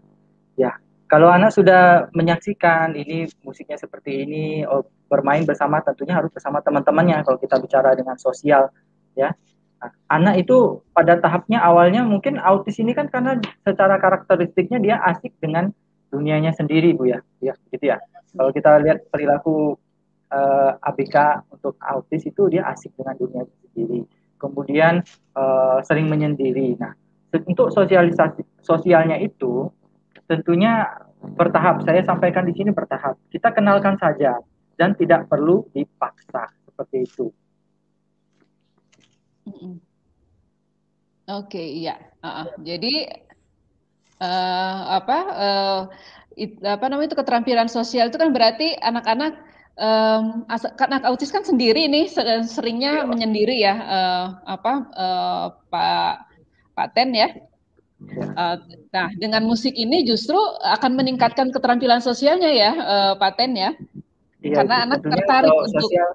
Ya, kalau anak sudah menyaksikan ini musiknya seperti ini, oh, bermain bersama tentunya harus bersama teman-temannya kalau kita bicara dengan sosial, ya. Nah, anak itu pada tahapnya awalnya mungkin autis ini kan karena secara karakteristiknya dia asik dengan dunianya sendiri, Bu ya. Ya, gitu ya. Kalau kita lihat perilaku ABK untuk autis itu dia asik dengan dunia sendiri. Kemudian sering menyendiri. Nah, untuk sosialisasi sosialnya itu tentunya bertahap. Saya sampaikan di sini bertahap. Kita kenalkan saja dan tidak perlu dipaksa seperti itu. Oke, iya. Jadi apa apa namanya itu keterampilan sosial itu kan berarti anak-anak anak autis kan sendiri nih seringnya menyendiri ya Pak Pak Ten ya. Nah, dengan musik ini justru akan meningkatkan keterampilan sosialnya ya, Pak Ten ya. Iya Ibu, Karena anak tentunya tertarik kalau untuk sosial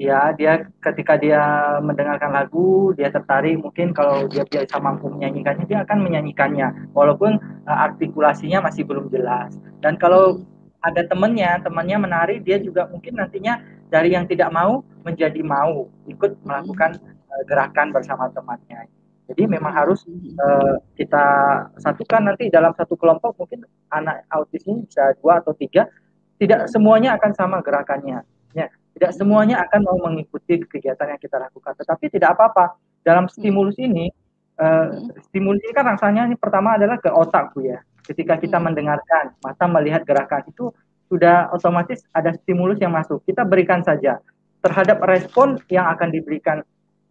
ya dia ketika dia mendengarkan lagu dia tertarik mungkin kalau dia biasa mampu menyanyikannya dia akan menyanyikannya walaupun artikulasinya masih belum jelas dan kalau ada temannya menari dia juga mungkin nantinya dari yang tidak mau menjadi mau ikut melakukan gerakan bersama temannya jadi memang harus kita satukan nanti dalam satu kelompok mungkin anak autis ini bisa 2 atau 3 tidak semuanya akan sama gerakannya ya tidak semuanya akan mau mengikuti kegiatan yang kita lakukan, tetapi tidak apa-apa. Dalam stimulus ini, stimulus ini kan rasanya ini pertama adalah ke otak Bu ya. Ketika kita mendengarkan, mata melihat gerakan itu sudah otomatis ada stimulus yang masuk. Kita berikan saja terhadap respon yang akan diberikan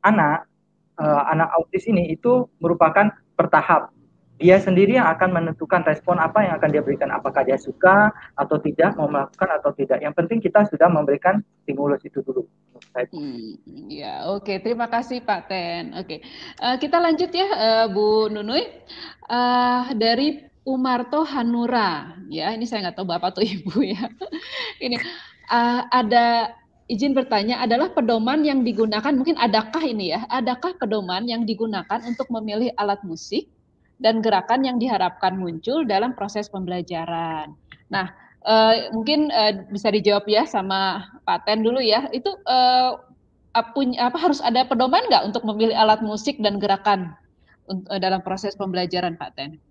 anak anak autis ini itu merupakan bertahap. Dia sendiri yang akan menentukan respon apa yang akan dia berikan. Apakah dia suka atau tidak, mau melakukan atau tidak. Yang penting kita sudah memberikan stimulus itu dulu. Ya, oke. Terima kasih Pak Ten. Oke, kita lanjut ya, Bu Nunui. Dari Umarto Hanura, ya. Ini saya nggak tahu bapak atau ibu ya. Ini ada izin bertanya, adalah pedoman yang digunakan mungkin adakah ini ya? Adakah pedoman yang digunakan untuk memilih alat musik dan gerakan yang diharapkan muncul dalam proses pembelajaran? Nah, mungkin bisa dijawab ya sama Pak Ten dulu ya. Itu harus ada pedoman nggak untuk memilih alat musik dan gerakan dalam proses pembelajaran, Pak Ten?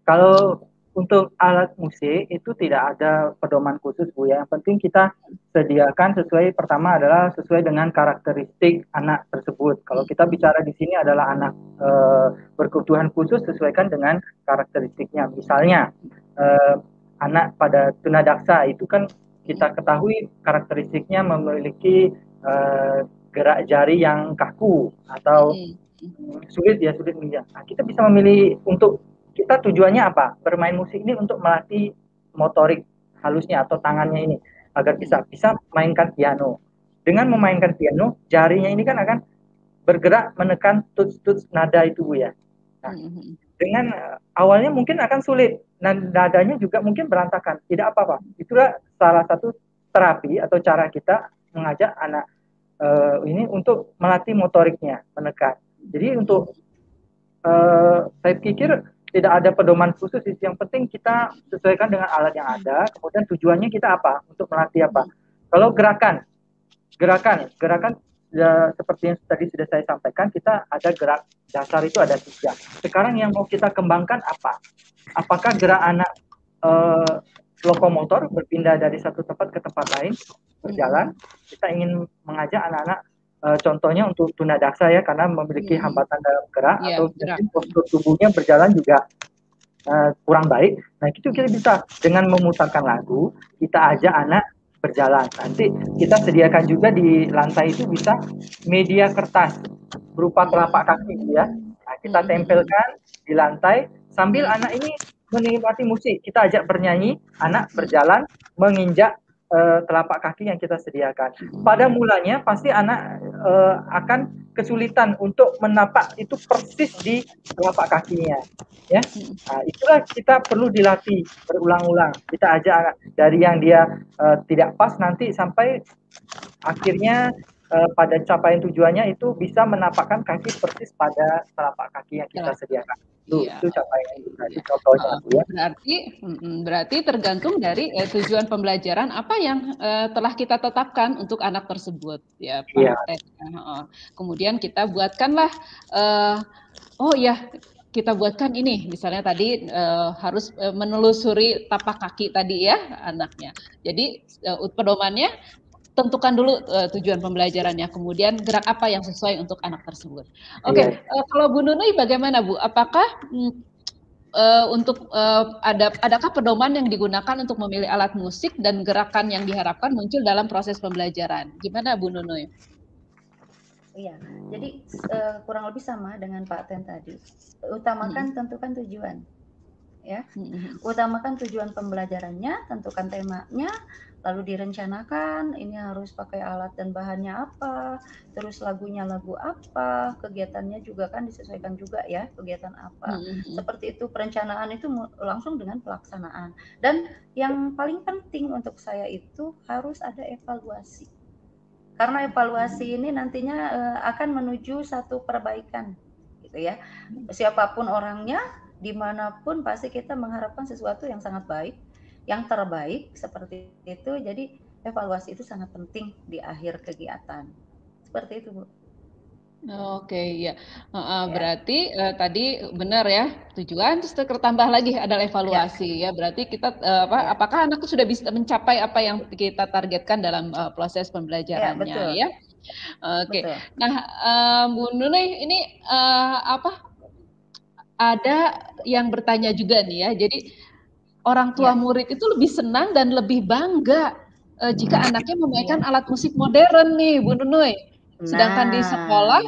Kalau untuk alat musik itu tidak ada pedoman khusus Bu ya. Yang penting kita sediakan sesuai pertama adalah sesuai dengan karakteristik anak tersebut. Kalau kita bicara di sini adalah anak berkebutuhan khusus sesuaikan dengan karakteristiknya. Misalnya anak pada tunadaksa itu kan kita ketahui karakteristiknya memiliki gerak jari yang kaku atau sulit menginjak. Nah, kita bisa memilih untuk kita tujuannya apa? Bermain musik ini untuk melatih motorik halusnya atau tangannya ini agar bisa mainkan piano. Dengan memainkan piano, jarinya ini kan akan bergerak menekan tuts-tuts nada itu Bu ya. Nah, dengan awalnya mungkin akan sulit dan nadanya juga mungkin berantakan. Tidak apa-apa. Itulah salah satu terapi atau cara kita mengajak anak ini untuk melatih motoriknya, menekan. Jadi untuk saya pikir tidak ada pedoman khusus, yang penting kita sesuaikan dengan alat yang ada, kemudian tujuannya kita apa, untuk melatih apa. Kalau gerakan ya, seperti yang tadi sudah saya sampaikan, kita ada gerak dasar itu ada 3. Sekarang yang mau kita kembangkan apa? Apakah gerak anak lokomotor berpindah dari satu tempat ke tempat lain, berjalan? Kita ingin mengajak anak-anak contohnya untuk tunadaksa ya, karena memiliki hambatan dalam gerak, atau mungkin postur tubuhnya berjalan juga kurang baik. Nah, itu kita bisa dengan memutarkan lagu, kita ajak anak berjalan. Nanti kita sediakan juga di lantai itu bisa media kertas berupa telapak kaki ya. Nah, kita tempelkan di lantai sambil anak ini menikmati musik. Kita ajak bernyanyi, anak berjalan menginjak telapak kaki yang kita sediakan. Pada mulanya pasti anak akan kesulitan untuk menapak itu persis di telapak kakinya, ya. Nah, itulah kita perlu dilatih berulang-ulang. Kita ajak anak dari yang dia tidak pas nanti sampai akhirnya pada capaian tujuannya itu bisa menapakkan kaki persis pada telapak kaki yang kita sediakan. Itu capaian contohnya, Bu, ya. Berarti tergantung dari tujuan pembelajaran apa yang telah kita tetapkan untuk anak tersebut, ya Pak. Kemudian kita buatkanlah, kita buatkan ini, misalnya tadi harus menelusuri tapak kaki tadi ya anaknya. Jadi pedomannya tentukan dulu tujuan pembelajarannya, kemudian gerak apa yang sesuai untuk anak tersebut. Oke. Kalau Bu Nunui bagaimana Bu? Apakah adakah pedoman yang digunakan untuk memilih alat musik dan gerakan yang diharapkan muncul dalam proses pembelajaran? Gimana Bu Nunui? Iya, jadi kurang lebih sama dengan Pak Ten tadi. Utamakan tentukan tujuan, ya. Utamakan tujuan pembelajarannya, tentukan temanya, lalu direncanakan ini harus pakai alat dan bahannya apa, terus lagunya lagu apa, kegiatannya juga kan disesuaikan juga ya, kegiatan apa. Seperti itu, perencanaan itu langsung dengan pelaksanaan. Dan yang paling penting untuk saya itu harus ada evaluasi. Karena evaluasi ini nantinya akan menuju satu perbaikan, gitu ya. Siapapun orangnya, dimanapun pasti kita mengharapkan sesuatu yang sangat baik, yang terbaik seperti itu. Jadi evaluasi itu sangat penting di akhir kegiatan. Seperti itu, Bu. Oke, ya. Berarti tadi benar ya, tujuan terus tertambah lagi adalah evaluasi ya. Berarti kita apakah anak itu sudah bisa mencapai apa yang kita targetkan dalam proses pembelajarannya ya? Oke. Betul. Nah, Bu Nunui ini ada yang bertanya juga nih ya. Jadi orang tua murid itu lebih senang dan lebih bangga jika anaknya memainkan alat musik modern nih, Bu Nunui. Sedangkan di sekolah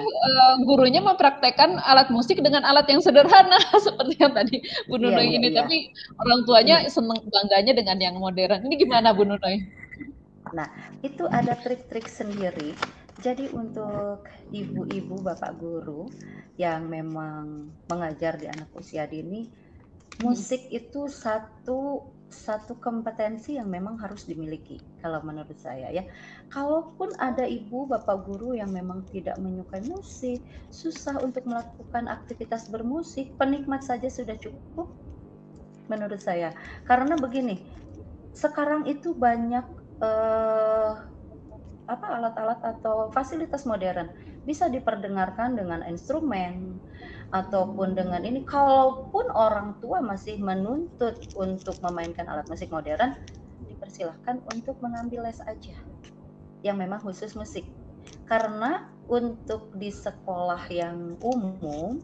gurunya mempraktekkan alat musik dengan alat yang sederhana seperti yang tadi Bu Nunui ini, tapi orang tuanya senang bangganya dengan yang modern. Ini gimana Bu Nunui? Nah, itu ada trik-trik sendiri. Jadi untuk ibu-ibu, bapak guru yang memang mengajar di anak usia dini, musik itu satu kompetensi yang memang harus dimiliki kalau menurut saya ya. Kalaupun ada ibu bapak guru yang memang tidak menyukai musik, susah untuk melakukan aktivitas bermusik, penikmat saja sudah cukup menurut saya. Karena begini, sekarang itu banyak alat-alat atau fasilitas modern bisa diperdengarkan dengan instrumen ataupun dengan ini. Kalaupun orang tua masih menuntut untuk memainkan alat musik modern, dipersilahkan untuk mengambil les aja yang memang khusus musik. Karena untuk di sekolah yang umum,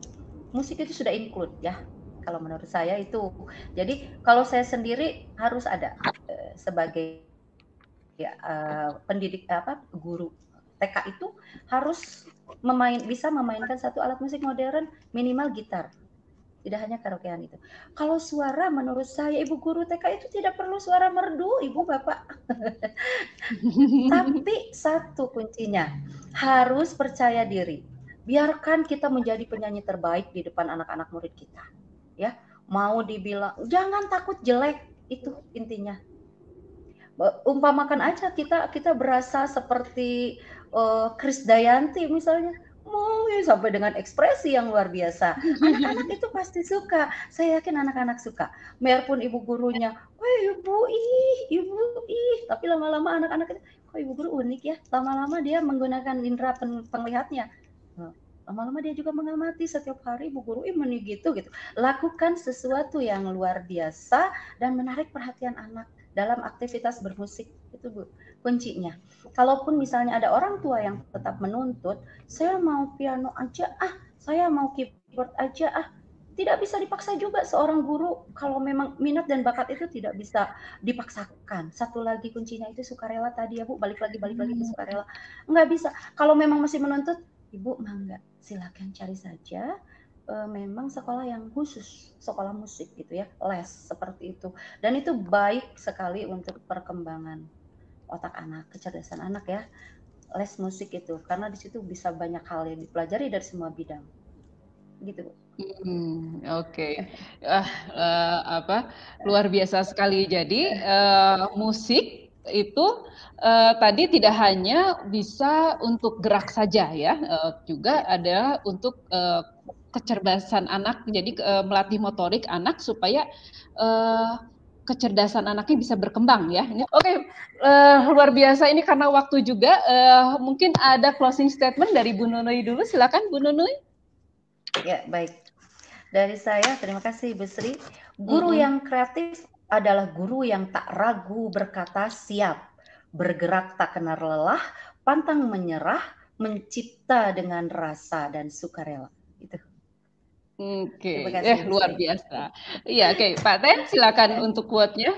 musik itu sudah include ya. Kalau menurut saya itu. Jadi kalau saya sendiri harus ada sebagai pendidik guru TK itu harus bisa memainkan satu alat musik modern, minimal gitar. Tidak hanya karaokean itu. Kalau suara menurut saya ibu guru TK itu tidak perlu suara merdu, ibu bapak. Tapi satu kuncinya, harus percaya diri. Biarkan kita menjadi penyanyi terbaik di depan anak-anak murid kita. Ya, mau dibilang jangan takut jelek, itu intinya. Umpamakan aja kita berasa seperti Krisdayanti misalnya, sampai dengan ekspresi yang luar biasa. Anak-anak itu pasti suka. Saya yakin anak-anak suka. Biarpun ibu gurunya, "Wah, ibu ih." Tapi lama-lama anak-anak itu, "Kok ibu guru unik ya?" Lama-lama dia menggunakan indera penglihatnya. Lama-lama dia juga mengamati setiap hari ibu guru ini gitu. Lakukan sesuatu yang luar biasa dan menarik perhatian anak dalam aktivitas bermusik itu Bu kuncinya. Kalaupun misalnya ada orang tua yang tetap menuntut, saya mau piano aja saya mau keyboard aja tidak bisa dipaksa juga seorang guru kalau memang minat dan bakat itu tidak bisa dipaksakan. Satu lagi kuncinya itu sukarela tadi ya Bu, balik lagi ke sukarela. Nggak bisa. Kalau memang masih menuntut, Ibu mangga, silakan cari saja memang sekolah yang khusus, sekolah musik gitu ya, les seperti itu. Dan itu baik sekali untuk perkembangan otak anak, kecerdasan anak ya. Les musik itu karena di situ bisa banyak hal yang dipelajari dari semua bidang. Gitu, Bu. Oke. Luar biasa sekali. Jadi musik itu tadi tidak hanya bisa untuk gerak saja ya, juga ada untuk kecerdasan anak. Jadi melatih motorik anak supaya kecerdasan anaknya bisa berkembang ya. Oke, luar biasa ini karena waktu juga. Mungkin ada closing statement dari Bu Nunui dulu. Silakan Bu Nunui. Ya, baik. Dari saya, terima kasih Bu Sri. Guru yang kreatif adalah guru yang tak ragu berkata siap, bergerak tak kenal lelah, pantang menyerah, mencipta dengan rasa dan sukarela. Itu. Oke, luar biasa. Iya, oke, Pak Ten, silakan untuk quote-nya.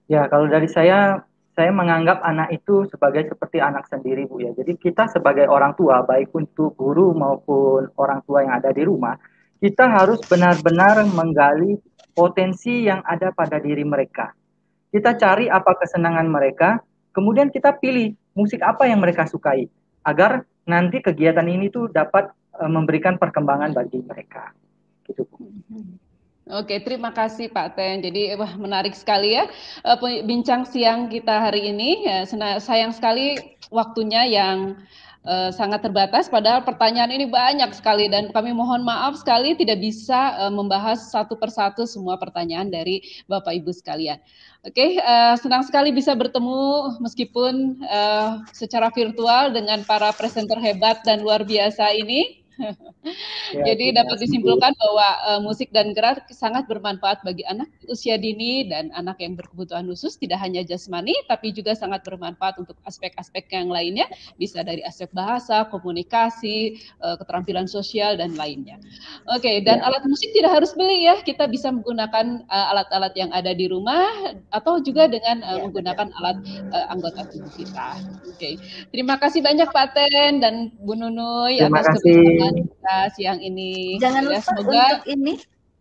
Ya, kalau dari saya menganggap anak itu sebagai seperti anak sendiri, Bu ya. Jadi kita sebagai orang tua, baik untuk guru maupun orang tua yang ada di rumah, kita harus benar-benar menggali potensi yang ada pada diri mereka. Kita cari apa kesenangan mereka, kemudian kita pilih musik apa yang mereka sukai, agar nanti kegiatan ini tuh dapat memberikan perkembangan bagi mereka. Gitu, Bu. Oke, terima kasih Pak Ten. Jadi menarik sekali ya bincang siang kita hari ini. Ya, sayang sekali waktunya yang sangat terbatas. Padahal pertanyaan ini banyak sekali dan kami mohon maaf sekali tidak bisa membahas satu persatu semua pertanyaan dari Bapak Ibu sekalian. Oke, senang sekali bisa bertemu meskipun secara virtual dengan para presenter hebat dan luar biasa ini. Jadi dapat disimpulkan bahwa musik dan gerak sangat bermanfaat bagi anak usia dini dan anak yang berkebutuhan khusus, tidak hanya jasmani, tapi juga sangat bermanfaat untuk aspek-aspek yang lainnya, bisa dari aspek bahasa, komunikasi, keterampilan sosial, dan lainnya. Oke, dan alat musik tidak harus beli ya, kita bisa menggunakan alat-alat yang ada di rumah, atau juga dengan menggunakan alat anggota tubuh kita. Oke, terima kasih banyak Pak Ten dan Bu Nunui atas kebersamaan kita siang ini. Jangan lupa semoga untuk ini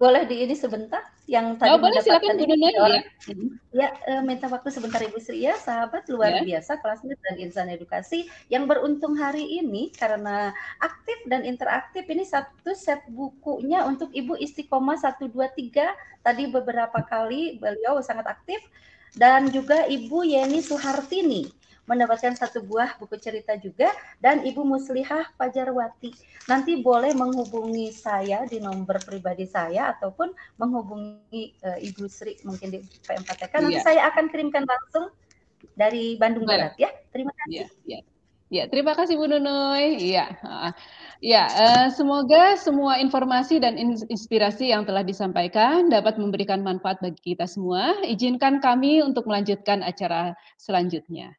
boleh di ini sebentar yang tadi boleh, silakan Bu Nunui ya. Minta waktu sebentar Ibu Sri ya, sahabat luar biasa kelasnya dan insan edukasi yang beruntung hari ini karena aktif dan interaktif. Ini satu set bukunya untuk Ibu Istiqomah 123 tadi beberapa kali beliau sangat aktif, dan juga Ibu Yeni Suhartini mendapatkan satu buah buku cerita juga, dan Ibu Muslihah Fajarwati. Nanti boleh menghubungi saya di nomor pribadi saya ataupun menghubungi Ibu Sri mungkin di PM4TK. Nanti saya akan kirimkan langsung dari Bandung Barat ya. Terima kasih. Ya, terima kasih Bu Nunui. Semoga semua informasi dan inspirasi yang telah disampaikan dapat memberikan manfaat bagi kita semua. Izinkan kami untuk melanjutkan acara selanjutnya.